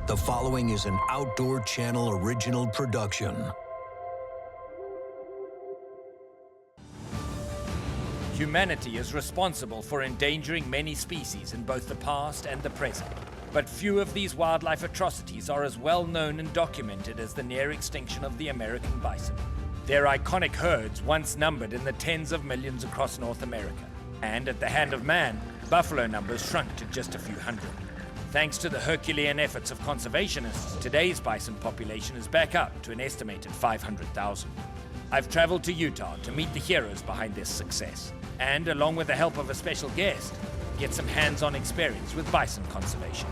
The following is an Outdoor Channel original production. Humanity is responsible for endangering many species in both the past and the present. But few of these wildlife atrocities are as well known and documented as the near extinction of the American bison. Their iconic herds once numbered in the tens of millions across North America. And at the hand of man, buffalo numbers shrunk to just a few hundred. Thanks to the Herculean efforts of conservationists, today's bison population is back up to an estimated 500,000. I've traveled to Utah to meet the heroes behind this success, and along with the help of a special guest, get some hands-on experience with bison conservation.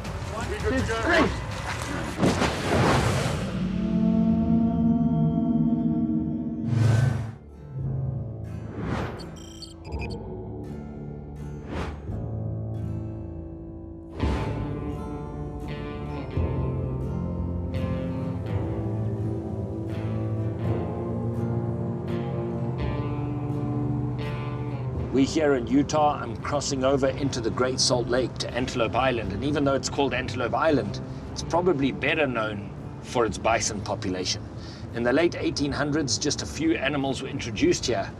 We're here in Utah. I'm crossing over into the Great Salt Lake to Antelope Island. And even though it's called Antelope Island, it's probably better known for its bison population. In the late 1800s, just a few animals were introduced here,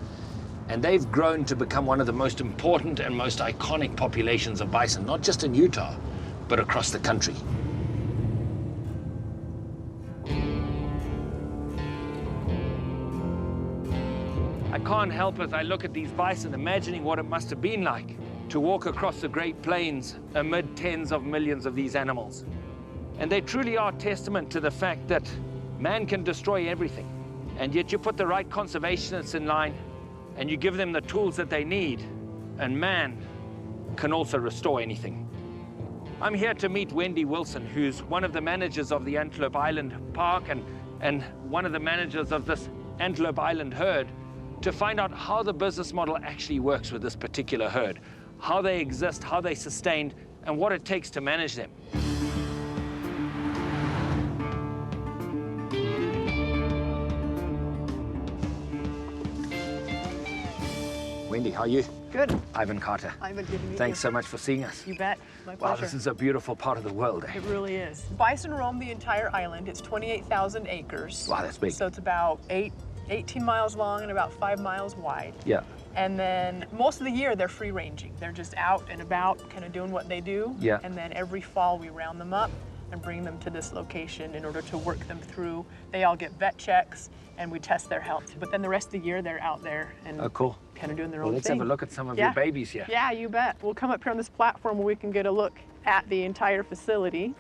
and they've grown to become one of the most important and most iconic populations of bison, not just in Utah, but across the country. I can't help as I look at these bison, imagining what it must have been like to walk across the Great Plains amid tens of millions of these animals. And they truly are testament to the fact that man can destroy everything, and yet you put the right conservationists in line and you give them the tools that they need, and man can also restore anything. I'm here to meet Wendy Wilson, who's one of the managers of the Antelope Island Park and one of the managers of this Antelope Island herd, to find out how the business model actually works with this particular herd, how they exist, how they sustained, and what it takes to manage them. Wendy, how are you? Good. Ivan Carter. Ivan, good to meet you. Thanks so much for seeing us. You bet. My Wow, pleasure. this is a beautiful part of the world, eh? It really is. Bison roam the entire island. It's 28,000 acres. Wow, that's big. So it's about 18 miles long and about 5 miles wide. Yeah. And then most of the year they're free ranging. They're just out and about, kind of doing what they do. Yeah. And then every fall we round them up and bring them to this location in order to work them through. They all get vet checks and we test their health. But then the rest of the year they're out there and cool. kind of doing their Well, own let's thing. have a look at some of Yeah. your babies here. Yeah, you bet. We'll come up here on this platform where we can get a look at the entire facility.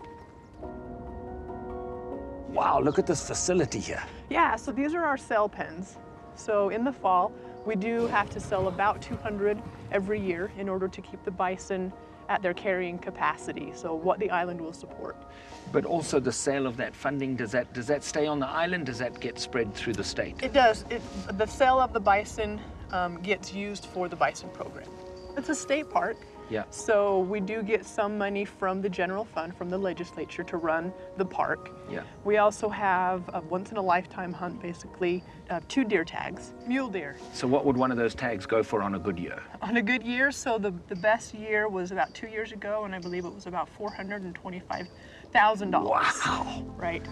Wow, look at this facility here. Yeah, so these are our cell pens. So in the fall, we do have to sell about 200 every year in order to keep the bison at their carrying capacity, so what the island will support. But also the sale of that funding, does that stay on the island? Does that get spread through the state? It does. The sale of the bison gets used for the bison program. It's a state park. Yeah. So we do get some money from the general fund, from the legislature, to run the park. Yeah. We also have a once-in-a-lifetime hunt, basically, 2 deer tags, mule deer. So what would one of those tags go for on a good year? On a good year, so the best year was about 2 years ago, and I believe it was about $425,000. Wow. Right.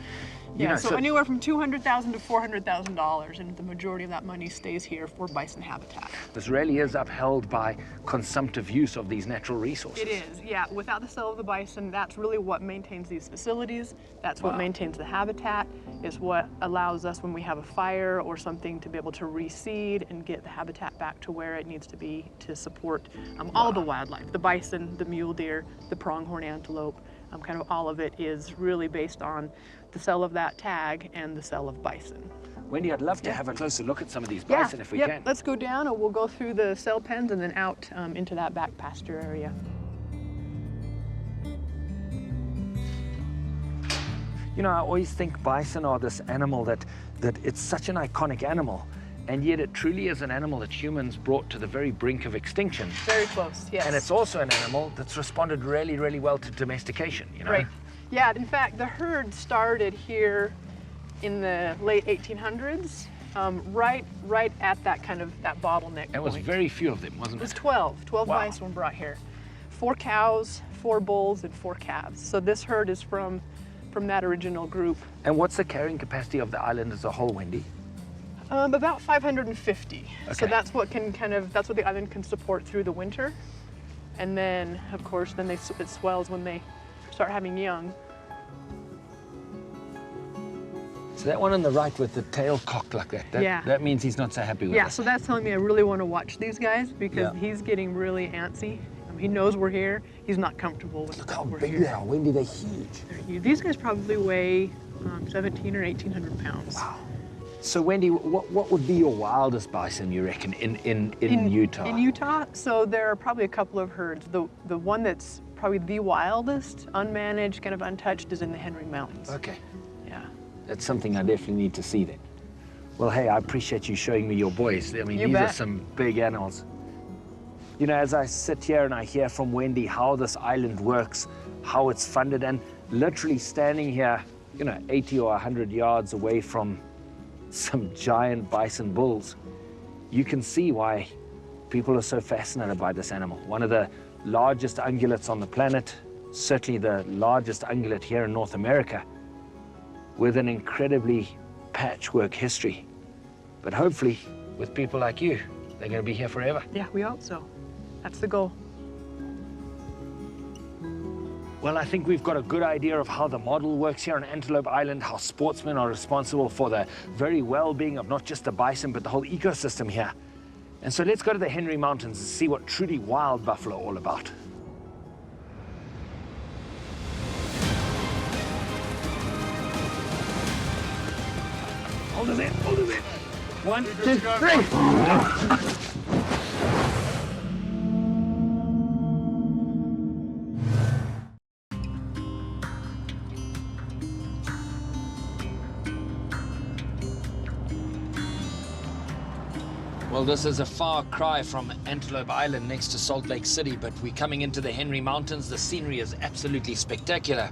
You Yeah, know, so so- anywhere from $200,000 to $400,000, and the majority of that money stays here for bison habitat. This really is upheld by consumptive use of these natural resources. It is, yeah. Without the sale of the bison, that's really what maintains these facilities. That's what Wow. maintains the habitat, is what allows us when we have a fire or something to be able to reseed and get the habitat back to where it needs to be to support all the wildlife. The bison, the mule deer, the pronghorn antelope, kind of all of it is really based on the sale of that tag and the sale of bison. Wendy, I'd love to have a closer look at some of these bison if we can. Let's go down and we'll go through the cell pens and then out into that back pasture area. You know, I always think bison are this animal that it's such an iconic animal, and yet it truly is an animal that humans brought to the very brink of extinction. Very close, yes. And it's also an animal that's responded really, really well to domestication, you know? Right. Yeah, in fact, the herd started here in the late 1800s, right at that kind of that bottleneck It was point. very few of them, wasn't It was it? 12 Wow. mice were brought here. 4 cows, 4 bulls, and 4 calves. So this herd is from from that original group. And what's the carrying capacity of the island as a whole, Wendy? About 550. So Okay. that's what can that's what the island can support through the winter. And then, of course, then it swells when they start having young. So that one on the right with the tail cocked like that, Yeah. that means he's not so happy with Yeah, us. so that's telling me I really want to watch these guys because Yeah. he's getting really antsy. He knows we're here. He's not comfortable with Look how we're big here. they are, Wendy, they're huge. They're huge. These guys probably weigh 17 or 1,800 pounds. Wow. So Wendy, what would be your wildest bison, you reckon, in Utah? In Utah, so there are probably a couple of herds. The one that's probably the wildest, unmanaged, kind of untouched, is in the Henry Mountains. Okay, Yeah. that's something I definitely need to see then. Well, hey, I appreciate you showing me your boys. I mean, You these are bet. some big animals. You know, as I sit here and I hear from Wendy how this island works, how it's funded, and literally standing here, 80 or 100 yards away from some giant bison bulls, you can see why people are so fascinated by this animal. One of the largest ungulates on the planet, certainly the largest ungulate here in North America, with an incredibly patchwork history. But hopefully, with people like you, they're going to be here forever. Yeah, we hope so. That's the goal. Well, I think we've got a good idea of how the model works here on Antelope Island, how sportsmen are responsible for the very well-being of not just the bison, but the whole ecosystem here. And so let's go to the Henry Mountains and see what truly wild buffalo are all about. Hold it there, hold it there. 1, 2, 3. Well, this is a far cry from Antelope Island next to Salt Lake City, but we're coming into the Henry Mountains. The scenery is absolutely spectacular.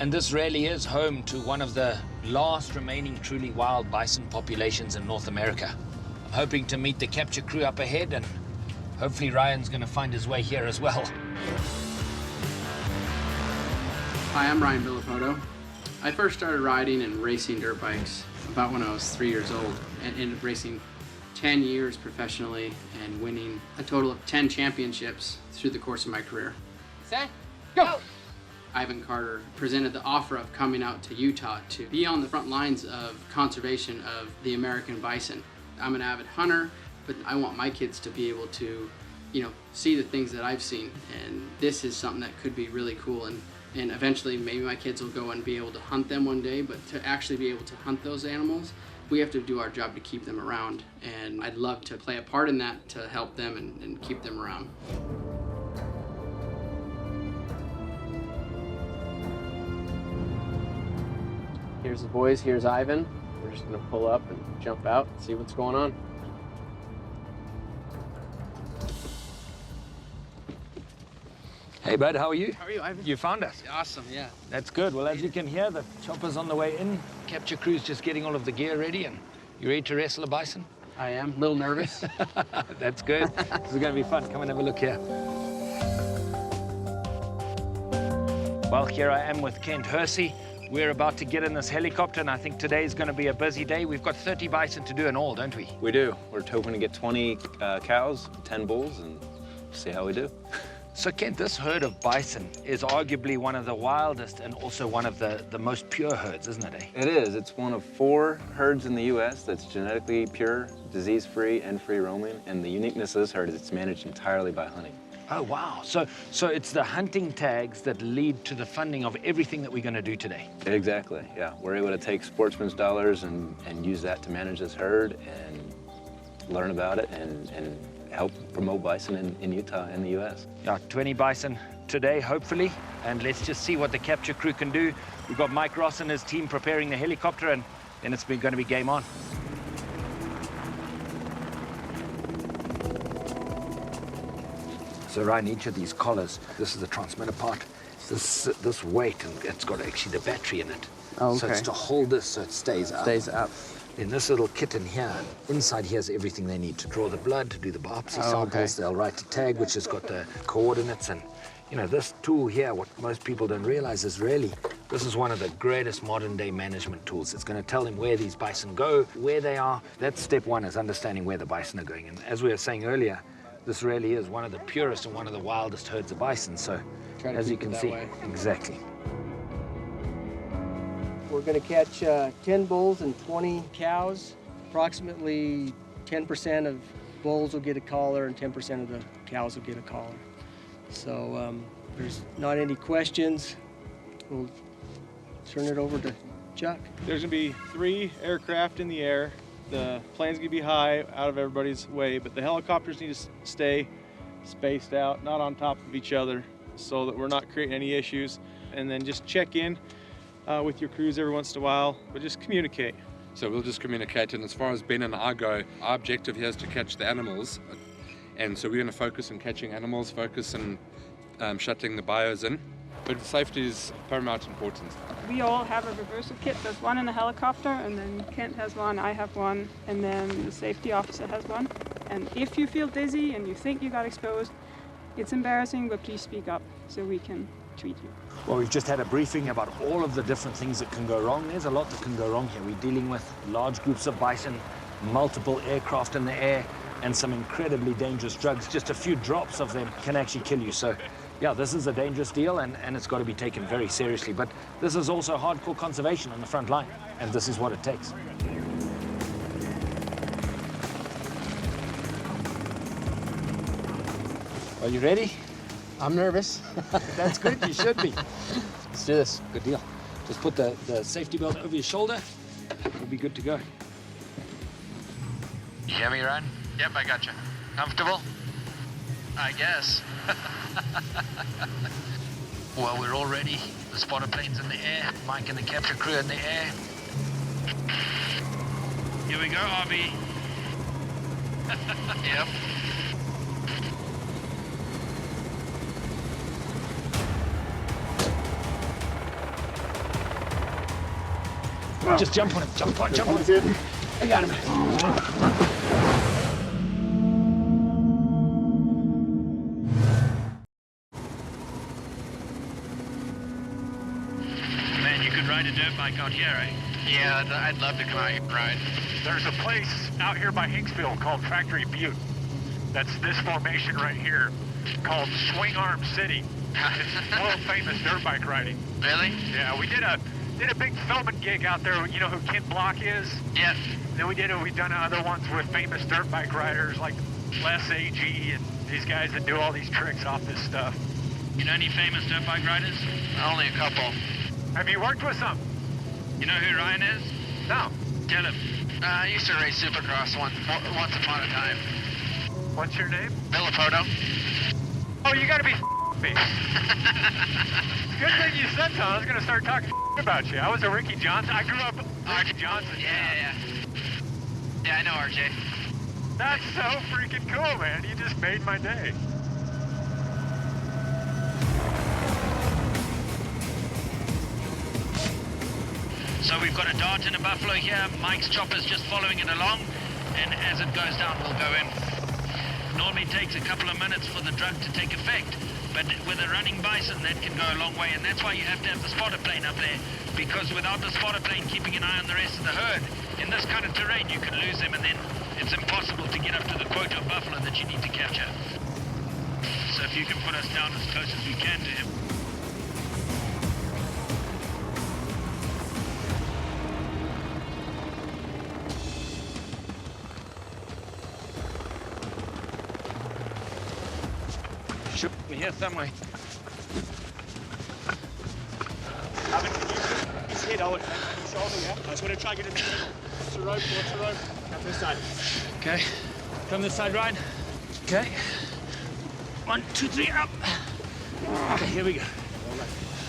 And this really is home to one of the last remaining truly wild bison populations in North America. I'm hoping to meet the capture crew up ahead, and hopefully Ryan's going to find his way here as well. Hi, I'm Ryan Villapoto. I first started riding and racing dirt bikes about when I was 3 years old, and ended up racing 10 years professionally and winning a total of 10 championships through the course of my career. Set, go! Ivan Carter presented the offer of coming out to Utah to be on the front lines of conservation of the American bison. I'm an avid hunter, but I want my kids to be able to, see the things that I've seen, and this is something that could be really cool, and eventually maybe my kids will go and be able to hunt them one day, but to actually be able to hunt those animals, we have to do our job to keep them around, and I'd love to play a part in that to help them and keep them around. Here's the boys, here's Ivan. We're just gonna pull up and jump out and see what's going on. Hey, bud, how are you? How are you, Ivan? You found us. Awesome, yeah. That's good. Well, as you can hear, the chopper's on the way in. Capture crew's just getting all of the gear ready, and you ready to wrestle a bison? I am, a little nervous. That's good. This is going to be fun. Come and have a look here. Well, here I am with Kent Hersey. We're about to get in this helicopter, and I think today is going to be a busy day. We've got 30 bison to do in all, don't we? We do. We're hoping to get 20 cows, 10 bulls, and see how we do. So, Kent, this herd of bison is arguably one of the wildest and also one of the most pure herds, isn't it, eh? It is. It's one of 4 herds in the U.S. that's genetically pure, disease-free, and free roaming. And the uniqueness of this herd is it's managed entirely by hunting. Oh, wow. So it's the hunting tags that lead to the funding of everything that we're going to do today. Exactly, yeah. We're able to take sportsmen's dollars and use that to manage this herd and learn about it and help promote bison in Utah and the U.S. Yeah, 20 bison today, hopefully, and let's just see what the capture crew can do. We've got Mike Ross and his team preparing the helicopter, and then it's going to be game on. So Ryan, each of these collars, this is the transmitter part, this weight, and it's got actually the battery in it. Oh, okay. So it's to hold this so it stays up. Stays up. In this little kit in here, inside here's everything they need to draw the blood, to do the biopsy samples. Okay. They'll write a tag, which has got the coordinates. And, this tool here, what most people don't realize is really This is one of the greatest modern day management tools. It's going to tell him where these bison go, where they are. That's step one, is understanding where the bison are going. And as we were saying earlier, this really is one of the purest and one of the wildest herds of bison. So as you can see, exactly. We're going to catch 10 bulls and 20 cows. Approximately 10% of bulls will get a collar and 10% of the cows will get a collar. So there's not any questions. We'll turn it over to Chuck. There's gonna be 3 aircraft in the air. The plane's gonna be high, out of everybody's way, but the helicopters need to stay spaced out, not on top of each other, so that we're not creating any issues. And then just check in with your crews every once in a while, but just communicate. So we'll just communicate, and as far as Ben and I go, our objective here is to catch the animals. And so we're gonna focus on catching animals, focus on shuttling the bios in. But safety is paramount importance. We all have a reversal kit. There's one in the helicopter, and then Kent has one, I have one, and then the safety officer has one. And if you feel dizzy and you think you got exposed, it's embarrassing, but please speak up so we can treat you. Well, we've just had a briefing about all of the different things that can go wrong. There's a lot that can go wrong here. We're dealing with large groups of bison, multiple aircraft in the air, and some incredibly dangerous drugs. Just a few drops of them can actually kill you. So yeah, this is a dangerous deal, and it's got to be taken very seriously. But this is also hardcore conservation on the front line, and this is what it takes. Are you ready? I'm nervous. That's good, you should be. Let's do this. Good deal. Just put the safety belt over your shoulder. We'll be good to go. You hear me, Ryan? Yep, I got you. Comfortable? I guess. Well, we're all ready. The spotter plane's in the air. Mike and the capture crew in the air. Here we go, RB. Yep. Just jump on him. Jump on him. I got him. Ride a dirt bike out here, eh? Yeah, I'd love to come out here and ride. There's a place out here by Hicksville called Factory Butte. That's this formation right here, called Swing Arm City. It's world famous dirt bike riding. Really? Yeah, we did a big filming gig out there. You know who Ken Block is? Yeah. Then we've done other ones with famous dirt bike riders like Les AG and these guys that do all these tricks off this stuff. You know any famous dirt bike riders? Only a couple. Have you worked with some? You know who Ryan is? No. Tell him. I used to race Supercross once upon a time. What's your name? Villapoto. Oh, you gotta be me. Good thing you said so. I was gonna start talking about you. I was a Ricky Johnson. I grew up Ricky Johnson. Yeah. Yeah, I know RJ. That's so freaking cool, man. You just made my day. So we've got a dart and a buffalo here. Mike's chopper's just following it along, and as it goes down, we'll go in. Normally takes a couple of minutes for the drug to take effect, but with a running bison, that can go a long way, and that's why you have to have the spotter plane up there, because without the spotter plane keeping an eye on the rest of the herd, in this kind of terrain, you can lose them, and then it's impossible to get up to the quota of buffalo that you need to capture. So if you can put us down as close as we can to him. Should be here somewhere. He's hit, Owen. Shoulder, yeah? I just want to try and get in the middle. What's the rope? Come this side. Okay. From this side, Ryan. Okay. 1, 2, 3, up. Okay, here we go.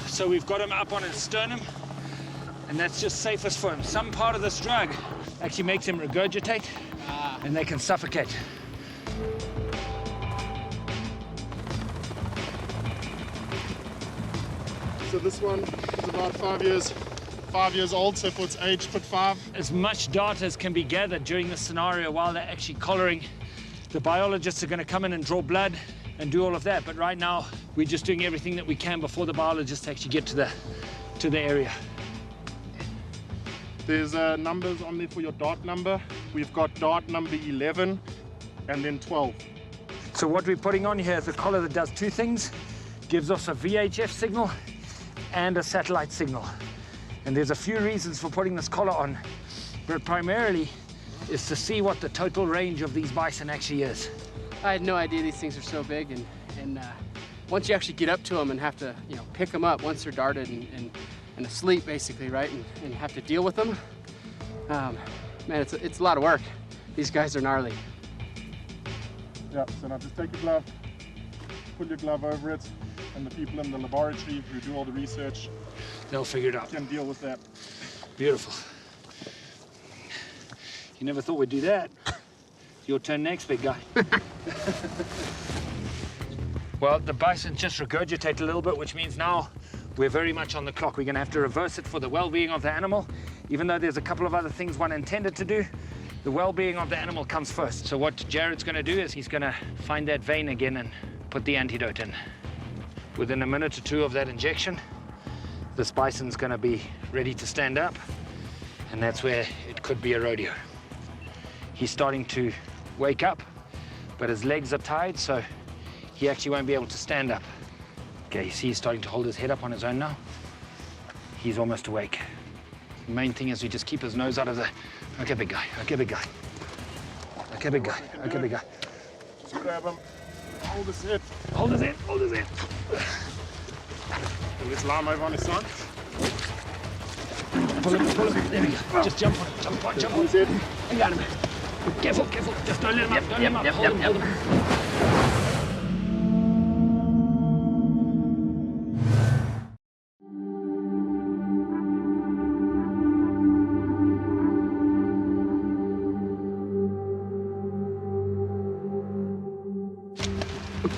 So we've got him up on his sternum, and that's just safest for him. Some part of this drug actually makes him regurgitate, and they can suffocate. So this one is about 5 years old, so for its age, put 5. As much data as can be gathered during this scenario while they're actually collaring. The biologists are going to come in and draw blood and do all of that, but right now we're just doing everything that we can before the biologists actually get to to the area. There's numbers on there for your dart number. We've got dart number 11 and then 12. So what we're putting on here is a collar that does two things. Gives us a VHF signal and a satellite signal. And there's a few reasons for putting this collar on, but primarily is to see what the total range of these bison actually is. I had no idea these things are so big, and once you actually get up to them and have to, pick them up once they're darted and asleep, basically, right, and have to deal with them, man, it's a lot of work. These guys are gnarly. Yeah, so now just take your glove, pull your glove over it, and the people in the laboratory who do all the research, they'll figure it out. Can deal with that. Beautiful. You never thought we'd do that. Your turn next, big guy. Well, the bison just regurgitate a little bit, which means now we're very much on the clock. We're going to have to reverse it for the well-being of the animal. Even though there's a couple of other things one intended to do, the well-being of the animal comes first. So what Jared's going to do is he's going to find that vein again and put the antidote in. Within a minute or two of that injection, this bison's going to be ready to stand up, and that's where it could be a rodeo. He's starting to wake up, but his legs are tied, so he actually won't be able to stand up. Okay, you see he's starting to hold his head up on his own now. He's almost awake. The main thing is we just keep his nose out of the... Okay, big guy. Okay, big guy. Okay, big guy. Okay, big guy. Just grab him. Hold his head. Hold his head. Hold his head. Let's line over on his side. Pull him. Pull him. There we go. Just jump on him. Jump on. Jump on his head. I got him. Careful. Careful. Just don't let him up. Don't let him up. Hold him. Hold him.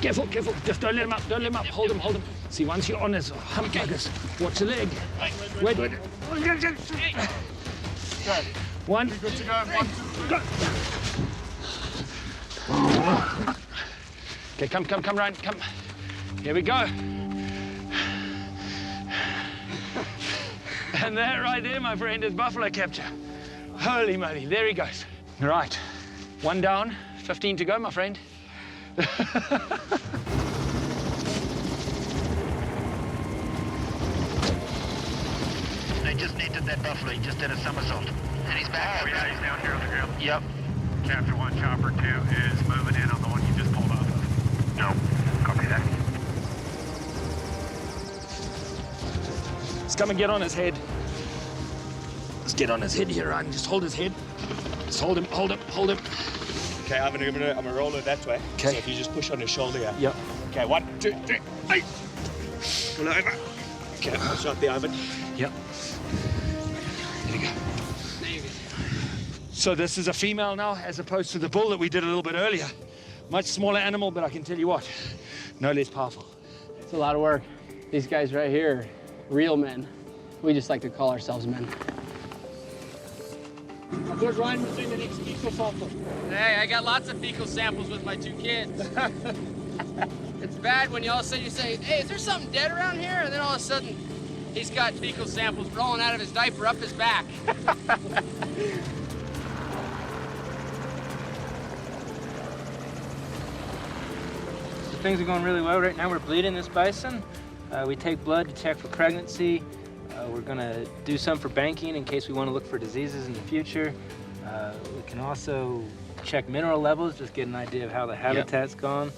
Careful, careful. Just don't let him up. Don't let him up. Hold him, hold him. See, once you're on his hump like this, watch the leg. Wait. One. Good to go. 1, 2, 3. Go. Okay, come, Ryan. Come. Here we go. And that right there, my friend, is buffalo capture. Holy moly, there he goes. All right. 1 down, 15 to go, my friend. They just netted that buffalo. He just did a somersault. And he's back. Oh, yeah, he's down here on the ground. Yep. Capture 1, Chopper 2 is moving in on the one you just pulled off of. No. Copy that. Let's come and get on his head. Let's get on his head here, Ryan. Just hold his head. Just hold him. Okay, I'm gonna roll it that way. Okay. So if you just push on his shoulder, yeah. Yep. Okay, 1, 2, 3, 8. Pull over. Okay, push out the oven. Yep. There you go. So this is a female now, as opposed to the bull that we did a little bit earlier. Much smaller animal, but I can tell you what, no less powerful. It's a lot of work. These guys right here, real men. We just like to call ourselves men. Where's Ryan was doing the next fecal sample? Hey, I got lots of fecal samples with my 2 kids. It's bad when you all of a sudden you say, hey, is there something dead around here? And then all of a sudden, he's got fecal samples rolling out of his diaper up his back. Things are going really well right now. We're bleeding this bison. We take blood to check for pregnancy. We're gonna do some for banking in case we want to look for diseases in the future. We can also check mineral levels, just get an idea of how the habitat's gone,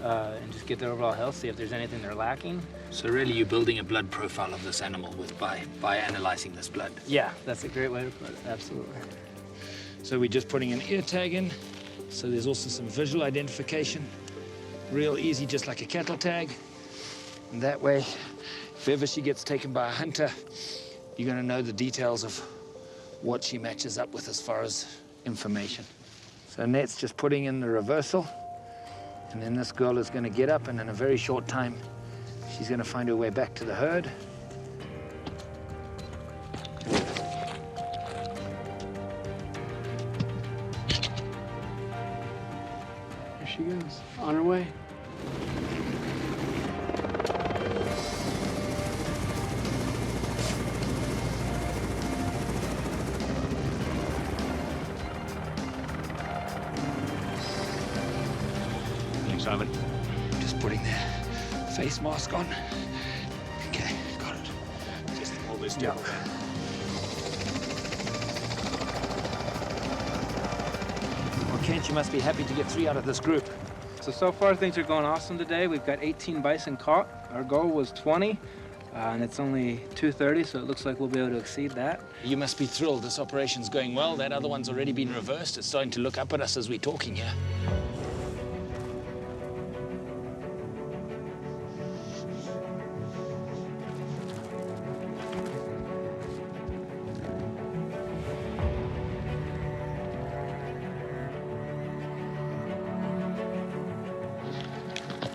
and just get their overall health, see if there's anything they're lacking. So really you're building a blood profile of this animal by analyzing this blood. Yeah, that's a great way to put it, absolutely. So we're just putting an ear tag in, so there's also some visual identification. Real easy, just like a cattle tag. And that way, if ever she gets taken by a hunter, you're gonna know the details of what she matches up with as far as information. So Net's just putting in the reversal, and then this girl is gonna get up, and in a very short time, she's gonna find her way back to the herd. There she goes, on her way. Simon. Just putting the face mask on. Okay, got it. Just hold this down. Well, Kent, you must be happy to get 3 out of this group. So far things are going awesome today. We've got 18 bison caught. Our goal was 20, and it's only 2:30, so it looks like we'll be able to exceed that. You must be thrilled. This operation's going well. That other one's already been reversed. It's starting to look up at us as we're talking here.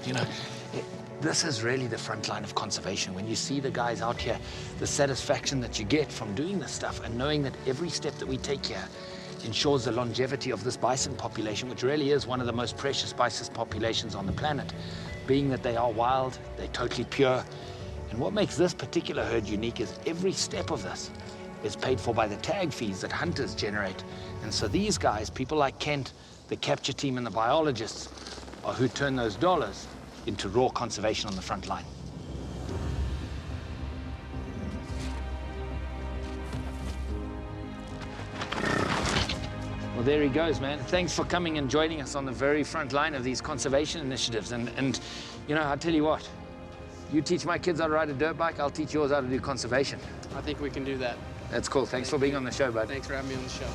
You know, this is really the front line of conservation. When you see the guys out here, the satisfaction that you get from doing this stuff and knowing that every step that we take here ensures the longevity of this bison population, which really is one of the most precious bison populations on the planet, being that they are wild, they're totally pure. And what makes this particular herd unique is every step of this is paid for by the tag fees that hunters generate. And so these guys, people like Kent, the capture team and the biologists, are who turn those dollars into raw conservation on the front line. Well, there he goes, man. Thanks for coming and joining us on the very front line of these conservation initiatives. And you know, I'll tell you what, you teach my kids how to ride a dirt bike, I'll teach yours how to do conservation. I think we can do that. That's cool. Thanks for being on the show, bud. Thanks for having me on the show.